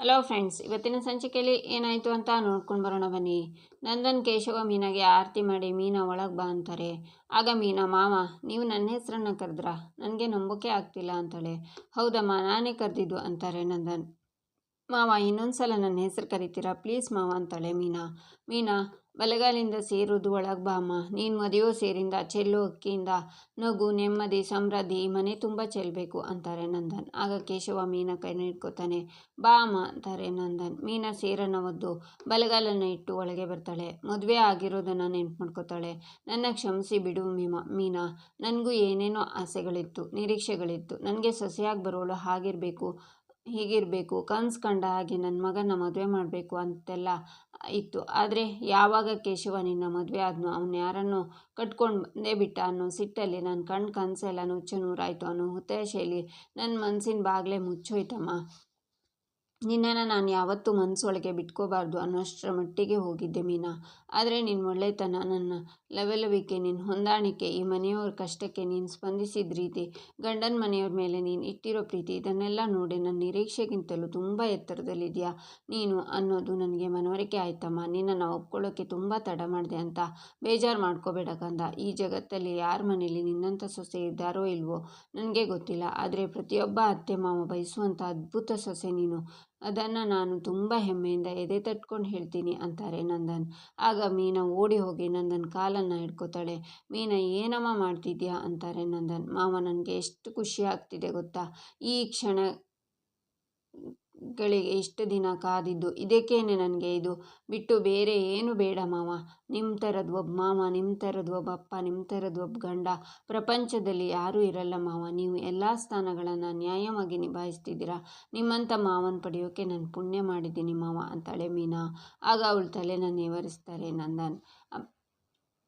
Hello friends, ಇವತ್ತಿನ ಸಂಚಿಕೆಯಲ್ಲಿ ಏನಾಯಿತು ಅಂತ ನೋಡ್ಕೊಂಡು ಬರೋಣ ಬನ್ನಿ. ನಂದನ್ ಕೇಶವ ಮೀನಾಗೆ ಆರತಿ ಮಾಡಿ ಮೀನಾ ಒಳಗೆ ಬಾ ಅಂತಾರೆ. ಆಗ ಮೀನಾ, ಮಾವ ನೀವು ನನ್ನ ಹೆಸರನ್ನು ಕರೆದ್ರಾ? ನನಗೆ ನಂಬೋಕೆ ಆಗ್ತಿಲ್ಲ ಅಂತಾಳೆ. ಹೌದಮ್ಮ, ನಾನೇ ಕರೆದಿದ್ದು ಅಂತಾರೆ ನಂದನ್. ಮಾವ ಇನ್ನೊಂದು ಸಲ ನನ್ನ ಹೆಸರು ಕರಿತೀರಾ ಪ್ಲೀಸ್ ಮಾವ ಅಂತಾಳೆ ಮೀನಾ. ಮೀನಾ, ಬಲೆಗಾಲಿಂದ ಸೇರೋದು ಒಳಗೆ ಬಾ ಅಮ್ಮ. ನೀನು ಮದುವೆ ಸೇರಿಂದ ಚೆಲ್ಲೋ ಅಕ್ಕಿಯಿಂದ ನಗು, ನೆಮ್ಮದಿ, ಸಮೃದ್ಧಿ ಈ ಮನೆ ತುಂಬ ಚೆಲ್ಲಬೇಕು ಅಂತಾರೆ ನಂದನ್. ಆಗ ಕೇಶವ ಮೀನಾ ಕೈನ ಹಿಡ್ಕೊತಾನೆ. ಬಾ ಅಮ್ಮ ಅಂತಾರೆ ನಂದನ್. ಮೀನಾ ಸೇರನ್ನು ಒದ್ದು ಬಲೆಗಾಲನ್ನು ಇಟ್ಟು ಒಳಗೆ ಬರ್ತಾಳೆ. ಮದುವೆ ಆಗಿರೋದನ್ನು ನೆನ್ಪು ಮಾಡ್ಕೋತಾಳೆ. ನನ್ನ ಕ್ಷಮಿಸಿ ಬಿಡು ಮೀನಾ, ನನಗೂ ಏನೇನೋ ಆಸೆಗಳಿತ್ತು, ನಿರೀಕ್ಷೆಗಳಿತ್ತು. ನನಗೆ ಸೊಸೆಯಾಗಿ ಬರೋಳು ಹಾಗಿರಬೇಕು, ಹೀಗಿರಬೇಕು, ಕನಸು ಕಂಡ ಹಾಗೆ ನನ್ನ ಮಗನ ಮದುವೆ ಮಾಡಬೇಕು ಅಂತೆಲ್ಲ ಇತ್ತು. ಆದರೆ ಯಾವಾಗ ಕೇಶವ ನಿನ್ನ ಮದುವೆ ಆದ್ನೋ, ಅವನು ಯಾರನ್ನೋ ಕಟ್ಕೊಂಡು ಬಂದೇ ಬಿಟ್ಟ ಅನ್ನೋ ಸಿಟ್ಟಲ್ಲಿ ನನ್ನ ಕನಸೆಲ್ಲ ನುಚ್ಚು ನೂರಾಯಿತು ಅನ್ನೋ ಹತಾಶೆಯಲ್ಲಿ ನನ್ನ ಮನಸ್ಸಿನ ಬಾಗಿಲೇ ಮುಚ್ಚೋಯ್ತಮ್ಮ. ನಿನ್ನನ್ನು ನಾನು ಯಾವತ್ತೂ ಮನಸ್ಸೊಳಗೆ ಬಿಟ್ಕೋಬಾರ್ದು ಅನ್ನೋಷ್ಟರ ಮಟ್ಟಿಗೆ ಹೋಗಿದ್ದೆ ಮೀನಾ. ಆದರೆ ನಿನ್ನ ಒಳ್ಳೆತನ, ನನ್ನ ಲವಲವಿಕೆ, ನಿನ್ನ ಹೊಂದಾಣಿಕೆ, ಈ ಮನೆಯವ್ರ ಕಷ್ಟಕ್ಕೆ ನೀನು ಸ್ಪಂದಿಸಿದ ರೀತಿ, ಗಂಡನ ಮನೆಯವ್ರ ಮೇಲೆ ನೀನು ಇಟ್ಟಿರೋ ಪ್ರೀತಿ, ಇದನ್ನೆಲ್ಲ ನೋಡಿ ನನ್ನ ನಿರೀಕ್ಷೆಗಿಂತಲೂ ತುಂಬ ಎತ್ತರದಲ್ಲಿದೆಯಾ ನೀನು ಅನ್ನೋದು ನನಗೆ ಮನವರಿಕೆ ಆಯ್ತಮ್ಮ. ನಿನ್ನನ್ನು ಒಪ್ಕೊಳ್ಳೋಕ್ಕೆ ತುಂಬ ತಡ ಮಾಡಿದೆ ಅಂತ ಬೇಜಾರು ಮಾಡ್ಕೋಬೇಡ ಕಂದ. ಈ ಜಗತ್ತಲ್ಲಿ ಯಾರ ಮನೇಲಿ ನಿನ್ನಂಥ ಸೊಸೆ ಇದ್ದಾರೋ ಇಲ್ವೋ ನನಗೆ ಗೊತ್ತಿಲ್ಲ. ಆದರೆ ಪ್ರತಿಯೊಬ್ಬ ಅತ್ತೆ ಮಾವ ಬಯಸುವಂಥ ಅದ್ಭುತ ಸೊಸೆ ನೀನು. ಅದನ್ನು ನಾನು ತುಂಬ ಹೆಮ್ಮೆಯಿಂದ ಎದೆ ತಟ್ಕೊಂಡು ಹೇಳ್ತೀನಿ ಅಂತಾರೆ ನಂದನ್. ಆಗ ಮೀನಾ ಓಡಿ ಹೋಗಿ ನಂದನ್ ಕಾಲನ್ನು ಹಿಡ್ಕೋತಾಳೆ. ಮೀನಾ, ಏನಮ್ಮ ಮಾಡ್ತಿದ್ಯಾ ಅಂತಾರೆ ನಂದನ್. ಮಾವ, ನನಗೆ ಎಷ್ಟು ಖುಷಿ ಆಗ್ತಿದೆ ಗೊತ್ತಾ, ಈ ಗಳಿಗೆ ಇಷ್ಟು ದಿನ ಕಾದಿದ್ದು. ಇದಕ್ಕೇನೆ ನನಗೆ ಇದು ಬಿಟ್ಟು ಬೇರೆ ಏನು ಬೇಡ ಮಾವ. ನಿಮ್ಮ ಥರದ್ದು ಒಬ್ಬ ಮಾವ, ನಿಮ್ಮ ಥರದ್ದು ಒಬ್ಬ ಅಪ್ಪ, ನಿಮ್ಮ ಥರದ್ದು ಒಬ್ಬ ಗಂಡ ಪ್ರಪಂಚದಲ್ಲಿ ಯಾರೂ ಇರಲ್ಲ ಮಾವ. ನೀವು ಎಲ್ಲ ಸ್ಥಾನಗಳನ್ನು ನ್ಯಾಯವಾಗಿ ನಿಭಾಯಿಸ್ತಿದ್ದೀರಾ. ನಿಮ್ಮಂಥ ಮಾವನ ಪಡೆಯೋಕ್ಕೆ ನಾನು ಪುಣ್ಯ ಮಾಡಿದ್ದೀನಿ ಮಾವ ಅಂತಾಳೆ ಮೀನಾ. ಆಗ ಅವಳ ತಲೆನ ನೇವರಿಸ್ತಾರೆ ನಂದನ್.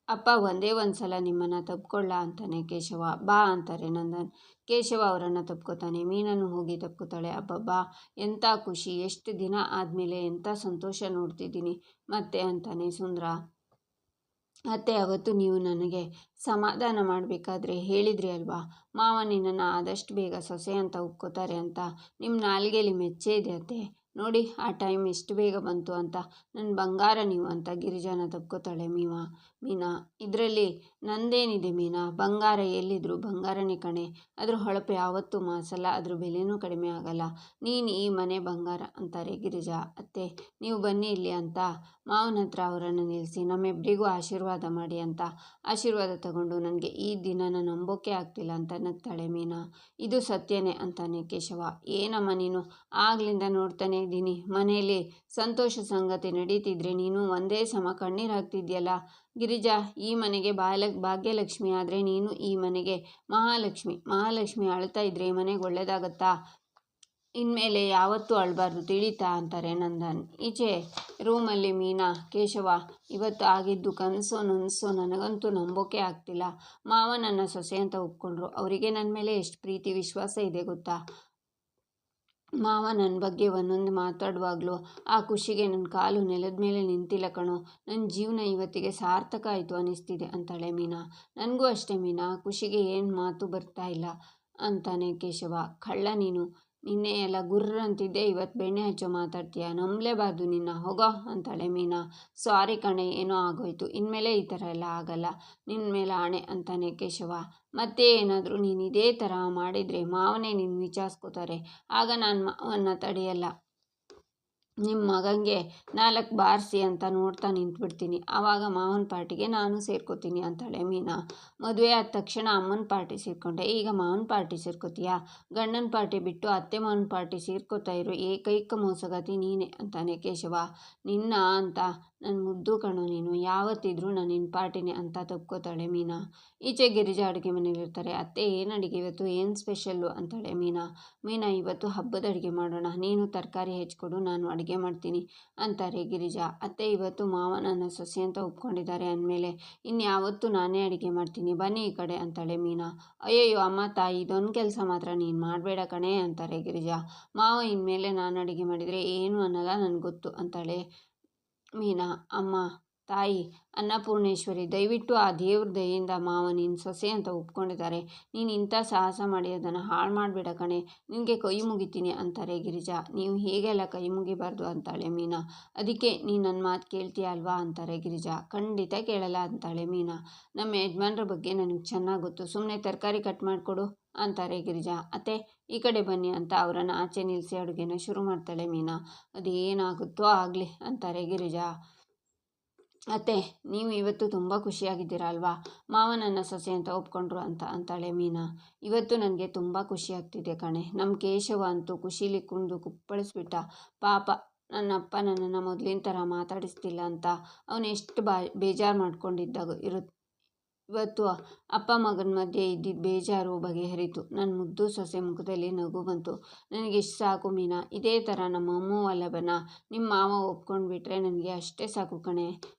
ಅಪ್ಪ ಒಂದೇ ಒಂದು ಸಲ ನಿಮ್ಮನ್ನು ತಪ್ಕೊಳ್ಳ ಅಂತಾನೆ ಕೇಶವ. ಬಾ ಅಂತಾರೆ ನಂದನ್. ಕೇಶವ ಅವರನ್ನು ತಪ್ಕೋತಾನೆ. ಮೀನನ್ನು ಹೋಗಿ ತಪ್ಕೋತಾಳೆ. ಅಬ್ಬಬ್ಬಾ, ಎಂಥ ಖುಷಿ, ಎಷ್ಟು ದಿನ ಆದಮೇಲೆ ಎಂಥ ಸಂತೋಷ ನೋಡ್ತಿದ್ದೀನಿ ಮತ್ತೆ ಅಂತಾನೆ ಸುಂದರ. ಅತ್ತೆ, ಅವತ್ತು ನೀವು ನನಗೆ ಸಮಾಧಾನ ಮಾಡಬೇಕಾದ್ರೆ ಹೇಳಿದ್ರಿ ಅಲ್ವಾ, ಮಾವ ನಿನ್ನನ್ನು ಆದಷ್ಟು ಬೇಗ ಸೊಸೆ ಅಂತ ಒಪ್ಕೋತಾರೆ ಅಂತ. ನಿಮ್ಮ ನಾಲ್ಗೆಯಲ್ಲಿ ಮೆಚ್ಚೆ ಇದೆ ಅತ್ತೆ. ನೋಡಿ ಆ ಟೈಮ್ ಎಷ್ಟು ಬೇಗ ಬಂತು ಅಂತ. ನನ್ನ ಬಂಗಾರ ನೀವು ಅಂತ ಗಿರಿಜಾನ ತಪ್ಕೋತಾಳೆ ಮೀನಾ. ಇದರಲ್ಲಿ ನಂದೇನಿದೆ ಮೀನಾ, ಬಂಗಾರ ಎಲ್ಲಿದ್ರು ಬಂಗಾರನೇ ಕಣೆ. ಅದ್ರ ಹೊಳಪು ಯಾವತ್ತೂ ಮಾಸಲ್ಲ, ಅದ್ರ ಬೆಲೆನೂ ಕಡಿಮೆ ಆಗಲ್ಲ. ನೀನು ಈ ಮನೆ ಬಂಗಾರ ಅಂತಾರೆ ಗಿರಿಜಾ. ಅತ್ತೆ, ನೀವು ಬನ್ನಿ ಇಲ್ಲಿ ಅಂತ ಮಾವನ ಹತ್ರ ಅವರನ್ನು ನಿಲ್ಲಿಸಿ ನಮ್ಮಿಬ್ಬರಿಗೂ ಆಶೀರ್ವಾದ ಮಾಡಿ ಅಂತ ಆಶೀರ್ವಾದ ತಗೊಂಡು, ನನಗೆ ಈ ದಿನನ ನಂಬೋಕೆ ಆಗ್ತಿಲ್ಲ ಅಂತ ನಗ್ತಾಳೆ ಮೀನಾ. ಇದು ಸತ್ಯನೇ ಅಂತಾನೆ ಕೇಶವ. ಏನಮ್ಮ ನೀನು, ಆಗ್ಲಿಂದ ನೋಡ್ತಾನೆ ಇದ್ದೀನಿ ಮನೆಯಲ್ಲಿ ಸಂತೋಷ ಸಂಗತಿ ನಡೀತಿದ್ರೆ ನೀನು ಒಂದೇ ಸಮ ಕಣ್ಣೀರು ಹಾಕ್ತಿದ್ಯಲ್ಲ. ಗಿರಿಜಾ ಈ ಮನೆಗೆ ಭಾಗ್ಯಲಕ್ಷ್ಮಿ ಆದರೆ ನೀನು ಈ ಮನೆಗೆ ಮಹಾಲಕ್ಷ್ಮಿ ಅಳ್ತಾ ಇದ್ರೆ ಈ ಮನೆಗೆ ಒಳ್ಳೇದಾಗತ್ತಾ? ಇನ್ಮೇಲೆ ಯಾವತ್ತೂ ಅಳಬಾರ್ದು, ತಿಳಿತಾ ಅಂತಾರೆ ನಂದನ್. ಈಚೆ ರೂಮಲ್ಲಿ ಮೀನಾ, ಕೇಶವ, ಇವತ್ತು ಆಗಿದ್ದು ಕನಸೋ ನನಸೋ ನನಗಂತೂ ನಂಬೋಕೆ ಆಗ್ತಿಲ್ಲ. ಮಾವ ನನ್ನ ಸೊಸೆ ಅಂತ ಒಪ್ಕೊಂಡ್ರು. ಅವರಿಗೆ ನನ್ನ ಮೇಲೆ ಎಷ್ಟು ಪ್ರೀತಿ ವಿಶ್ವಾಸ ಇದೆ ಗೊತ್ತಾ. ಮಾವ ನನ್ನ ಬಗ್ಗೆ ಒಂದೊಂದು ಮಾತಾಡುವಾಗಲೂ ಆ ಖುಷಿಗೆ ನನ್ನ ಕಾಲು ನೆಲದ ಮೇಲೆ ನಿಂತಿಲ್ಲ ಕಣೋ. ನನ್ನ ಜೀವನ ಇವತ್ತಿಗೆ ಸಾರ್ಥಕ ಆಯಿತು ಅನ್ನಿಸ್ತಿದೆ ಅಂತಾಳೆ ಮೀನಾ. ನನಗೂ ಅಷ್ಟೇ ಮೀನಾ, ಖುಷಿಗೆ ಏನು ಮಾತು ಬರ್ತಾ ಇಲ್ಲ ಅಂತಾನೆ ಕೇಶವ. ಕಳ್ಳ ನೀನು, ನಿನ್ನೆ ಎಲ್ಲ ಗುರ್ರ ಅಂತಿದ್ದೆ, ಇವತ್ತು ಬೆಣ್ಣೆ ಹಚ್ಚೋ ಮಾತಾಡ್ತೀಯ, ನಂಬಲೇಬಾರ್ದು ನಿನ್ನ, ಹೋಗೋ ಅಂತಾಳೆ ಮೀನಾ. ಸಾರಿ ಕಣೆ, ಏನೋ ಆಗೋಯ್ತು, ಇನ್ಮೇಲೆ ಈ ಥರ ಎಲ್ಲ ಆಗಲ್ಲ, ನಿನ್ನ ಮೇಲೆ ಆಣೆ ಅಂತಾನೆ ಕೇಶವ. ಮತ್ತೆ ಏನಾದರೂ ನೀನು ಇದೇ ಥರ ಮಾಡಿದರೆ ಮಾವನೇ ನೀನು ವಿಚಾರಿಸ್ಕೋತಾರೆ. ಆಗ ನಾನು ಮಾವನ್ನ ತಡೆಯಲ್ಲ, ನಿಮ್ಮ ಮಗನಿಗೆ 4 ಬಾರಿಸಿ ಅಂತ ನೋಡ್ತಾ ನಿಂತ್ಬಿಡ್ತೀನಿ. ಆವಾಗ ಮಾವನ ಪಾರ್ಟಿಗೆ ನಾನು ಸೇರ್ಕೋತೀನಿ ಅಂತಾಳೆ ಮೀನಾ. ಮದುವೆ ಆದ ತಕ್ಷಣ ಅಮ್ಮನ ಪಾರ್ಟಿ ಸೇರ್ಕೊಂಡೆ, ಈಗ ಮಾವನ ಪಾರ್ಟಿ ಸೇರ್ಕೋತೀಯಾ? ಗಂಡನ ಪಾರ್ಟಿ ಬಿಟ್ಟು ಅತ್ತೆ ಮಾವನ ಪಾರ್ಟಿ ಸೇರ್ಕೋತಾ ಇರೋ ಏಕೈಕ ಮೋಸಗಾತಿ ನೀನೆ ಅಂತಾನೆ ಕೇಶವ. ನಿನ್ನ ಅಂತ ನನ್ನ ಮುದ್ದು ಕಣೋ ನೀನು, ಯಾವತ್ತಿದ್ರೂ ನಾನು ನಿನ್ನ ಪಾರ್ಟಿನೇ ಅಂತ ತಪ್ಕೋತಾಳೆ ಮೀನಾ. ಈಚೆ ಗಿರಿಜಾ ಅಡುಗೆ ಮನೇಲಿರ್ತಾರೆ. ಅತ್ತೆ, ಏನು ಅಡುಗೆ ಇವತ್ತು, ಏನು ಸ್ಪೆಷಲ್ಲು ಅಂತಾಳೆ ಮೀನಾ. ಇವತ್ತು ಹಬ್ಬದ ಅಡುಗೆ ಮಾಡೋಣ, ನೀನು ತರಕಾರಿ ಹೆಚ್ಚಿಕೊಡು, ನಾನು ಅಡುಗೆ ಮಾಡ್ತೀನಿ ಅಂತಾರೆ ಗಿರಿಜಾ. ಅತ್ತೆ, ಇವತ್ತು ಮಾವ ನನ್ನ ಸೊಸೆ ಅಂತ ಒಪ್ಕೊಂಡಿದ್ದಾರೆ ಅಂದಮೇಲೆ ಇನ್ಯಾವತ್ತೂ ನಾನೇ ಅಡುಗೆ ಮಾಡ್ತೀನಿ, ಬನ್ನಿ ಈ ಕಡೆ ಅಂತಾಳೆ ಮೀನಾ. ಅಯ್ಯಯ್ಯೋ ಅಮ್ಮ ತಾಯಿ, ಇದೊಂದು ಕೆಲಸ ಮಾತ್ರ ನೀನು ಮಾಡಬೇಡ ಕಣೆ ಅಂತಾರೆ ಗಿರಿಜಾ. ಮಾವ ಇನ್ಮೇಲೆ ನಾನು ಅಡುಗೆ ಮಾಡಿದರೆ ಏನು ಅನ್ನಲ್ಲ, ನನಗೆ ಗೊತ್ತು ಅಂತಾಳೆ ಮೀನಾ. ಅಮ್ಮ ತಾಯಿ ಅನ್ನಪೂರ್ಣೇಶ್ವರಿ, ದಯವಿಟ್ಟು ಆ ದೇವ್ರ ದಯೆಯಿಂದ ಮಾವ ನೀನು ಸೊಸೆ ಅಂತ ಒಪ್ಕೊಂಡಿದ್ದಾರೆ. ನೀನು ಇಂಥ ಸಾಹಸ ಮಾಡಿ ಅದನ್ನು ಹಾಳು ಮಾಡಿಬಿಡ ಕಣೆ, ನಿನಗೆ ಕೈ ಮುಗಿತೀನಿ ಅಂತಾರೆ ಗಿರಿಜಾ. ನೀವು ಹೀಗೆಲ್ಲ ಕೈ ಮುಗಿಬಾರ್ದು ಅಂತಾಳೆ ಮೀನಾ. ಅದಕ್ಕೆ ನೀನು ನನ್ನ ಮಾತು ಕೇಳ್ತೀಯ ಅಲ್ವಾ ಅಂತಾರೆ ಗಿರಿಜಾ. ಖಂಡಿತ ಕೇಳಲ್ಲ ಅಂತಾಳೆ ಮೀನಾ. ನಮ್ಮ ಯಜಮಾನ್ರ ಬಗ್ಗೆ ನನಗೆ ಚೆನ್ನಾಗಿ ಗೊತ್ತು, ಸುಮ್ಮನೆ ತರಕಾರಿ ಕಟ್ ಮಾಡಿಕೊಡು ಅಂತಾರೆ ಗಿರಿಜಾ. ಅತ್ತೆ ಈ ಕಡೆ ಬನ್ನಿ ಅಂತ ಅವರನ್ನು ಆಚೆ ನಿಲ್ಲಿಸಿ ಅಡುಗೆನ ಶುರು ಮಾಡ್ತಾಳೆ ಮೀನಾ. ಅದೇನಾಗುತ್ತೋ ಆಗಲಿ ಅಂತಾರೆ ಗಿರಿಜಾ. ಅತ್ತೆ ನೀವು ಇವತ್ತು ತುಂಬ ಖುಷಿಯಾಗಿದ್ದೀರಾ ಅಲ್ವಾ, ಮಾವ ನನ್ನ ಸೊಸೆ ಅಂತ ಒಪ್ಕೊಂಡ್ರು ಅಂತಾಳೆ ಮೀನಾ. ಇವತ್ತು ನನಗೆ ತುಂಬ ಖುಷಿ ಆಗ್ತಿದೆ ಕಣೆ. ನಮ್ಮ ಕೇಶವ ಅಂತೂ ಖುಷಿಲಿ ಕುಂದು ಕುಪ್ಪಳಿಸ್ಬಿಟ್ಟ. ಪಾಪ ನನ್ನಪ್ಪ ನನ್ನನ್ನು ಮೊದಲಿನ ಥರ ಮಾತಾಡಿಸ್ತಿಲ್ಲ ಅಂತ ಅವನು ಎಷ್ಟು ಬೇಜಾರು ಮಾಡ್ಕೊಂಡಿದ್ದಾಗ ಇವತ್ತು ಅಪ್ಪ ಮಗನ ಮಧ್ಯೆ ಇದ್ದಿದ್ದ ಬೇಜಾರು ಬಗೆಹರಿತು. ನನ್ನ ಮುದ್ದು ಸೊಸೆ ಮುಖದಲ್ಲಿ ನಗು ಬಂತು. ನನಗಿಷ್ಟು ಸಾಕು ಮೀನಾ, ಇದೇ ಥರ ನಮ್ಮ ಅಮ್ಮ ವಲ್ಲಭನ ನಿಮ್ಮ ಮಾವ ಒಪ್ಕೊಂಡ್ಬಿಟ್ರೆ ನನಗೆ ಅಷ್ಟೇ ಸಾಕು ಕಣೆ.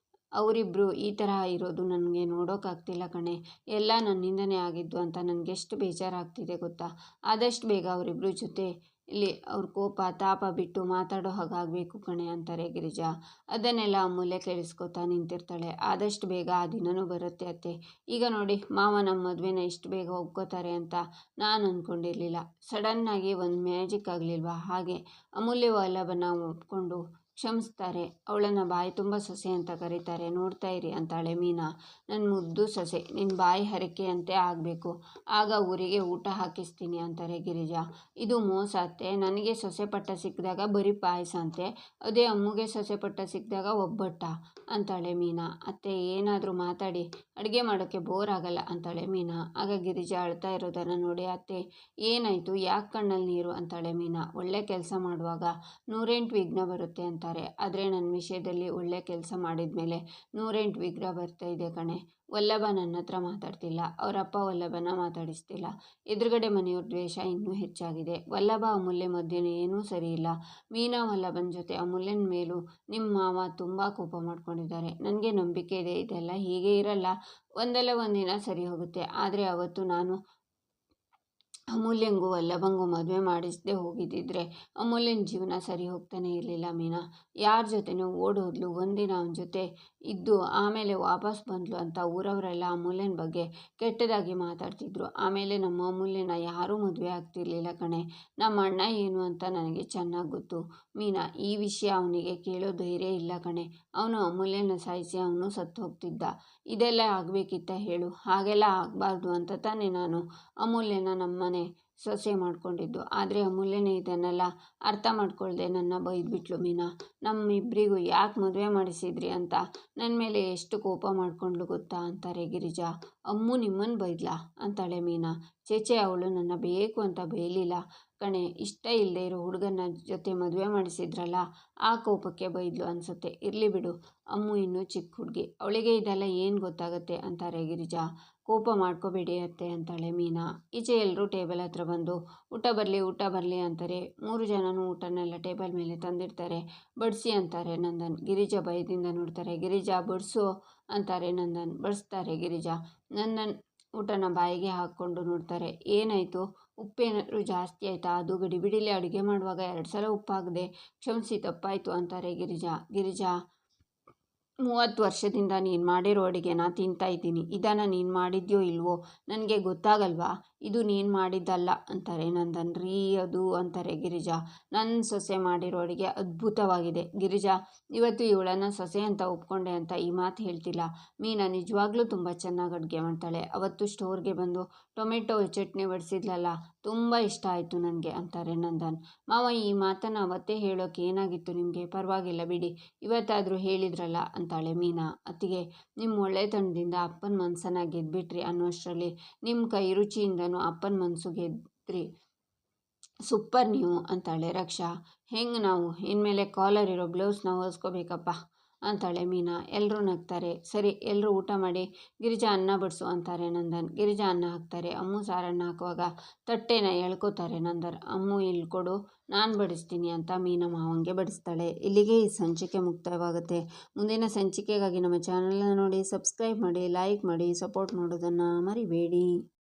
ಅವರಿಬ್ಬರು ಈ ತರಹ ಇರೋದು ನನಗೆ ನೋಡೋಕ್ಕಾಗ್ತಿಲ್ಲ ಕಣೆ. ಎಲ್ಲ ನನ್ನಿಂದನೇ ಆಗಿದ್ದು ಅಂತ ನನಗೆಷ್ಟು ಬೇಜಾರಾಗ್ತಿದೆ ಗೊತ್ತಾ. ಆದಷ್ಟು ಬೇಗ ಅವರಿಬ್ಬರು ಜೊತೆ ಇಲ್ಲಿ ಅವ್ರ ಕೋಪ ತಾಪ ಬಿಟ್ಟು ಮಾತಾಡೋ ಹಾಗಾಗಬೇಕು ಕಣೆ ಅಂತಾರೆ ಗಿರಿಜಾ. ಅದನ್ನೆಲ್ಲ ಅಮೂಲ್ಯ ಕೇಳಿಸ್ಕೊತಾ ನಿಂತಿರ್ತಾಳೆ. ಆದಷ್ಟು ಬೇಗ ಆ ದಿನನೂ ಬರುತ್ತೆ ಅತ್ತೆ. ಈಗ ನೋಡಿ ಮಾವ ನಮ್ಮ ಮದುವೆನ ಇಷ್ಟು ಬೇಗ ಒಪ್ಕೋತಾರೆ ಅಂತ ನಾನು ಅಂದ್ಕೊಂಡಿರಲಿಲ್ಲ. ಸಡನ್ನಾಗಿ ಒಂದು ಮ್ಯಾಜಿಕ್ ಆಗಲಿಲ್ವಾ, ಹಾಗೆ ಅಮೂಲ್ಯ ವಲ್ಲಭನ ಒಪ್ಕೊಂಡು ಕ್ಷಮಿಸ್ತಾರೆ. ಅವಳನ್ನು ಬಾಯಿ ತುಂಬ ಸೊಸೆ ಅಂತ ಕರೀತಾರೆ. ನೋಡ್ತಾ ಇರಿ ಅಂತಾಳೆ ಮೀನಾ. ನನ್ನ ಮುದ್ದು ಸೊಸೆ ನಿನ್ನ ಬಾಯಿ ಹರಕೆ ಅಂತೆ ಆಗಬೇಕು, ಆಗ ಊರಿಗೆ ಊಟ ಹಾಕಿಸ್ತೀನಿ ಅಂತಾರೆ ಗಿರಿಜಾ. ಇದು ಮೋಸ ಅತ್ತೆ. ನನಗೆ ಸೊಸೆ ಪಟ್ಟ ಸಿಕ್ಕಿದಾಗ ಬರೀ ಪಾಯಸ ಅಂತೆ, ಅದೇ ಅಮ್ಮಗೆ ಸೊಸೆ ಪಟ್ಟ ಸಿಕ್ಕಿದಾಗ ಒಬ್ಬಟ್ಟ ಅಂತಾಳೆ ಮೀನಾ. ಅತ್ತೆ ಏನಾದರೂ ಮಾತಾಡಿ, ಅಡುಗೆ ಮಾಡೋಕ್ಕೆ ಬೋರ್ ಆಗಲ್ಲ ಅಂತಾಳೆ ಮೀನಾ. ಆಗ ಗಿರಿಜಾ ಅಳ್ತಾ ಇರೋದನ್ನು ನೋಡಿ, ಅತ್ತೆ ಏನಾಯಿತು, ಯಾಕೆ ಕಣ್ಣಲ್ಲಿ ನೀರು ಅಂತಾಳೆ ಮೀನಾ. ಒಳ್ಳೆ ಕೆಲಸ ಮಾಡುವಾಗ 108 ವಿಘ್ನ ಬರುತ್ತೆ ಅಂತಾರೆ, ಆದರೆ ನನ್ನ ವಿಷಯದಲ್ಲಿ ಒಳ್ಳೆ ಕೆಲಸ ಮಾಡಿದ ಮೇಲೆ 108 ವಿಘ್ನ ಬರ್ತಾ ಇದೆ ಕಣೆ. ವಲ್ಲಭ ನನ್ನ ಹತ್ರ ಮಾತಾಡ್ತಿಲ್ಲ, ಅವರಪ್ಪ ವಲ್ಲಭನ ಮಾತಾಡಿಸ್ತಿಲ್ಲ. ಎದುರುಗಡೆ ಮನೆಯವ್ರ ದ್ವೇಷ ಇನ್ನೂ ಹೆಚ್ಚಾಗಿದೆ. ವಲ್ಲಭ ಅಮೂಲ್ಯ ಮಧ್ಯೆ ಏನೂ ಸರಿ ಇಲ್ಲ. ಮೀನಾ ವಲ್ಲಭನ ಜೊತೆ ಅಮೂಲ್ಯನ ಮೇಲೂ ನಿಮ್ಮ ಮಾವ ತುಂಬ ಕೋಪ ಮಾಡ್ಕೊಂಡಿದ್ದಾರೆ. ನನಗೆ ನಂಬಿಕೆ ಇದೆ ಇದೆಲ್ಲ ಹೀಗೆ ಇರಲ್ಲ, ಒಂದಲ್ಲ ಒಂದಿನ ಸರಿ ಹೋಗುತ್ತೆ. ಆದರೆ ಅವತ್ತು ನಾನು ಅಮೂಲ್ಯಂಗೂ ವಲ್ಲಭಂಗೂ ಮದುವೆ ಮಾಡಿಸದೆ ಹೋಗಿದ್ದಿದ್ರೆ ಅಮೂಲ್ಯನ ಜೀವನ ಸರಿ ಹೋಗ್ತಾನೆ ಇರಲಿಲ್ಲ ಮೀನಾ. ಯಾರ ಜೊತೆನೂ ಓಡೋದ್ಲು, ಒಂದಿನ ಅವನ ಜೊತೆ ಇದ್ದು ಆಮೇಲೆ ವಾಪಸ್ ಬಂದ್ಲು ಅಂತ ಊರವರೆಲ್ಲ ಅಮೂಲ್ಯನ ಬಗ್ಗೆ ಕೆಟ್ಟದಾಗಿ ಮಾತಾಡ್ತಿದ್ರು. ಆಮೇಲೆ ನಮ್ಮ ಅಮೂಲ್ಯನ ಯಾರೂ ಮದುವೆ ಆಗ್ತಿರ್ಲಿಲ್ಲ ಕಣೆ. ನಮ್ಮ ಅಣ್ಣ ಏನು ಅಂತ ನನಗೆ ಚೆನ್ನಾಗಿ ಗೊತ್ತು ಮೀನಾ. ಈ ವಿಷಯ ಅವನಿಗೆ ಕೇಳೋ ಧೈರ್ಯ ಇಲ್ಲ ಕಣೆ. ಅವನು ಅಮೂಲ್ಯನ ಸಾಯಿಸಿ ಅವನು ಸತ್ತು ಹೋಗ್ತಿದ್ದ. ಇದೆಲ್ಲ ಆಗಬೇಕಿತ್ತ ಹೇಳು. ಹಾಗೆಲ್ಲ ಆಗಬಾರ್ದು ಅಂತ ತಾನೇ ನಾನು ಅಮೂಲ್ಯನ ನಮ್ಮನೆ ಸೊಸೆ ಮಾಡ್ಕೊಂಡಿದ್ದು. ಆದರೆ ಅಮೂಲ್ಯನೇ ಇದನ್ನೆಲ್ಲ ಅರ್ಥ ಮಾಡ್ಕೊಳ್ದೆ ನನ್ನ ಬೈದ್ಬಿಟ್ಲು ಮೀನಾ. ನಮ್ಮಿಬ್ಬರಿಗೂ ಯಾಕೆ ಮದುವೆ ಮಾಡಿಸಿದ್ರಿ ಅಂತ ನನ್ನ ಮೇಲೆ ಎಷ್ಟು ಕೋಪ ಮಾಡ್ಕೊಂಡ್ಲು ಗೊತ್ತಾ ಅಂತಾರೆ ಗಿರಿಜಾ. ಅಮ್ಮು ನಿಮ್ಮನ್ನು ಬೈದ್ಲಾ ಅಂತಾಳೆ ಮೀನಾ. ಚೇಚೆ ಅವಳು ನನ್ನ ಬೇಕು ಅಂತ ಬೈಲಿಲ್ಲ ಕಣೆ, ಇಷ್ಟ ಇಲ್ಲದೆ ಇರೋ ಹುಡುಗನ ಜೊತೆ ಮದುವೆ ಮಾಡಿಸಿದ್ರಲ್ಲ ಆ ಕೋಪಕ್ಕೆ ಬೈದ್ಲು ಅನ್ಸುತ್ತೆ. ಇರಲಿ ಬಿಡು, ಅಮ್ಮು ಇನ್ನೂ ಚಿಕ್ಕ ಹುಡುಗಿ, ಅವಳಿಗೆ ಇದೆಲ್ಲ ಏನು ಗೊತ್ತಾಗುತ್ತೆ ಅಂತಾರೆ ಗಿರಿಜಾ. ಕೋಪ ಮಾಡ್ಕೋಬೇಡಿ ಅತ್ತೆ ಅಂತಾಳೆ ಮೀನಾ. ಈಚೆ ಎಲ್ಲರೂ ಟೇಬಲ್ ಹತ್ರ ಬಂದು ಊಟ ಬರಲಿ ಅಂತಾರೆ. 3 ಜನನೂ ಊಟನೆಲ್ಲ ಟೇಬಲ್ ಮೇಲೆ ತಂದಿರ್ತಾರೆ. ಬಡಿಸಿ ಅಂತಾರೆ ನಂದನ್. ಗಿರಿಜಾ ಭಯದಿಂದ ನೋಡ್ತಾರೆ. ಗಿರಿಜಾ ಬಡಿಸು ಅಂತಾರೆ ನಂದನ್. ಬಡಿಸ್ತಾರೆ ಗಿರಿಜಾ. ನಂದನ್ ಊಟನ ಬಾಯಿಗೆ ಹಾಕ್ಕೊಂಡು ನೋಡ್ತಾರೆ. ಏನಾಯಿತು, ಉಪ್ಪೇನಾದರೂ ಜಾಸ್ತಿ ಆಯಿತಾ, ಅದು ಗಡಿಬಿಡಿಲಿ ಅಡುಗೆ ಮಾಡುವಾಗ 2 ಸಲ ಉಪ್ಪು ಹಾಕಿದೆ, ಕ್ಷಮಿಸಿ ತಪ್ಪಾಯಿತು ಅಂತಾರೆ ಗಿರಿಜಾ. 30 ವರ್ಷದಿಂದ ನೀನು ಮಾಡಿರೋ ಅಡುಗೆನ ತಿಂತಾ ಇದ್ದೀನಿ, ಇದನ್ನು ನೀನು ಮಾಡಿದ್ಯೋ ಇಲ್ವೋ ನನಗೆ ಗೊತ್ತಾಗಲ್ವಾ, ಇದು ನೀನು ಮಾಡಿದ್ದಲ್ಲ ಅಂತಾರೆ ನಂದನ್. ರೀ ಅದು ಅಂತಾರೆ ಗಿರಿಜಾ. ನನ್ನ ಸೊಸೆ ಮಾಡಿರೋ ಅಡುಗೆ ಅದ್ಭುತವಾಗಿದೆ ಗಿರಿಜಾ. ಇವತ್ತು ಇವಳನ್ನು ಸೊಸೆ ಅಂತ ಒಪ್ಕೊಂಡೆ ಅಂತ ಈ ಮಾತು ಹೇಳ್ತಿಲ್ಲ. ಮೀನಾ ನಿಜವಾಗ್ಲೂ ತುಂಬ ಚೆನ್ನಾಗಿ ಅಡುಗೆ ಮಾಡ್ತಾಳೆ. ಅವತ್ತು ಸ್ಟೋರ್ಗೆ ಬಂದು ಟೊಮೆಟೊ ಚಟ್ನಿ ಬಡಿಸಿದ್ಲಲ್ಲ, ತುಂಬ ಇಷ್ಟ ಆಯಿತು ನನಗೆ ಅಂತಾರೆ ನಂದನ್. ಮಾವ ಈ ಮಾತನ್ನು ಅವತ್ತೇ ಹೇಳೋಕೆ ಏನಾಗಿತ್ತು ನಿಮಗೆ, ಪರವಾಗಿಲ್ಲ ಬಿಡಿ, ಇವತ್ತಾದರೂ ಹೇಳಿದ್ರಲ್ಲ ಅಂತಾಳೆ ಮೀನಾ. ಅತ್ತಿಗೆ ನಿಮ್ಮ ಒಳ್ಳೆತನದಿಂದ ಅಪ್ಪನ ಮನಸ್ಸನ್ನು ಗೆದ್ಬಿಟ್ರಿ ಅನ್ನೋಷ್ಟರಲ್ಲಿ ನಿಮ್ಮ ಕೈ ರುಚಿಯಿಂದನೂ ಅಪ್ಪನ ಮನಸ್ಸು ಗೆದ್ರಿ. ಸೂಪರ್ ನೀವು ಅಂತಾಳೆ ರಕ್ಷಾ. ಹೆಂಗೆ ನಾವು ಇನ್ಮೇಲೆ ಕಾಲರ್ ಇರೋ ಬ್ಲೌಸ್ನ ಹೊಲಿಸ್ಕೋಬೇಕಪ್ಪ ಅಂತಾಳೆ ಮೀನಾ. ಎಲ್ಲರೂ ನಗ್ತಾರೆ. ಸರಿ ಎಲ್ಲರೂ ಊಟ ಮಾಡಿ, ಗಿರಿಜಾ ಅನ್ನ ಬಡಿಸು ಅಂತಾರೆ ನಂದನ್. ಗಿರಿಜಾ ಅನ್ನ ಹಾಕ್ತಾರೆ. ಅಮ್ಮು ಸಾರನ್ನ ಹಾಕುವಾಗ ತಟ್ಟೆನ ಎಳ್ಕೋತಾರೆ ನಂದನ್. ಅಮ್ಮು ಇಲ್ಲಿ ಕೊಡು, ನಾನು ಬಡಿಸ್ತೀನಿ ಅಂತ ಮೀನಾ ಮಾವಂಗೆ ಬಡಿಸ್ತಾಳೆ. ಇಲ್ಲಿಗೆ ಈ ಸಂಚಿಕೆ ಮುಕ್ತಾಯವಾಗುತ್ತೆ. ಮುಂದಿನ ಸಂಚಿಕೆಗಾಗಿ ನಮ್ಮ ಚಾನಲ್ನ ನೋಡಿ, ಸಬ್ಸ್ಕ್ರೈಬ್ ಮಾಡಿ, ಲೈಕ್ ಮಾಡಿ, ಸಪೋರ್ಟ್ ಮಾಡೋದನ್ನು ಮರಿಬೇಡಿ.